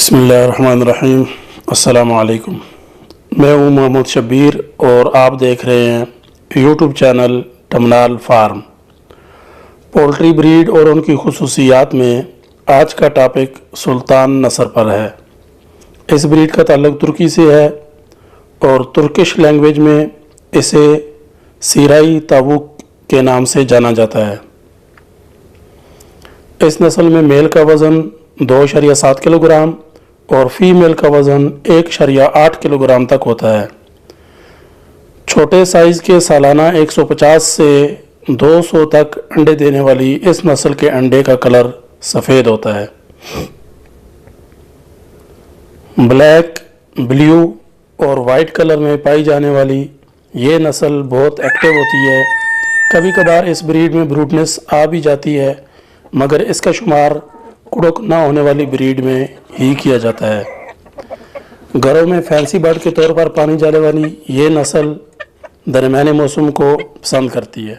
बिस्मिल्लाहिर्रहमानिर्रहीम। अस्सलामु अलैकुम। मैं हूँ मोहम्मद शब्बीर और आप देख रहे हैं यूट्यूब चैनल टमनाल फार्म। पोल्ट्री ब्रीड और उनकी खुसूसियात में आज का टॉपिक सुल्तान नस्र पर है। इस ब्रीड का ताल्लुक़ तुर्की से है और तुर्किश लैंग्वेज में इसे सीराई तावुक के नाम से जाना जाता है। इस नस्ल में मेल का वज़न 2.7 किलोग्राम और फीमेल का वज़न 1.8 किलोग्राम तक होता है। छोटे साइज़ के सालाना 150 से 200 तक अंडे देने वाली इस नस्ल के अंडे का कलर सफ़ेद होता है। ब्लैक, ब्लू और वाइट कलर में पाई जाने वाली ये नस्ल बहुत एक्टिव होती है। कभी कभार इस ब्रीड में ब्रूटनेस आ भी जाती है, मगर इसका शुमार कुड़क ना होने वाली ब्रीड में ही किया जाता है। घरों में फैंसी बर्ड के तौर पर पानी जाने वाली ये नस्ल दरमियाने मौसम को पसंद करती है।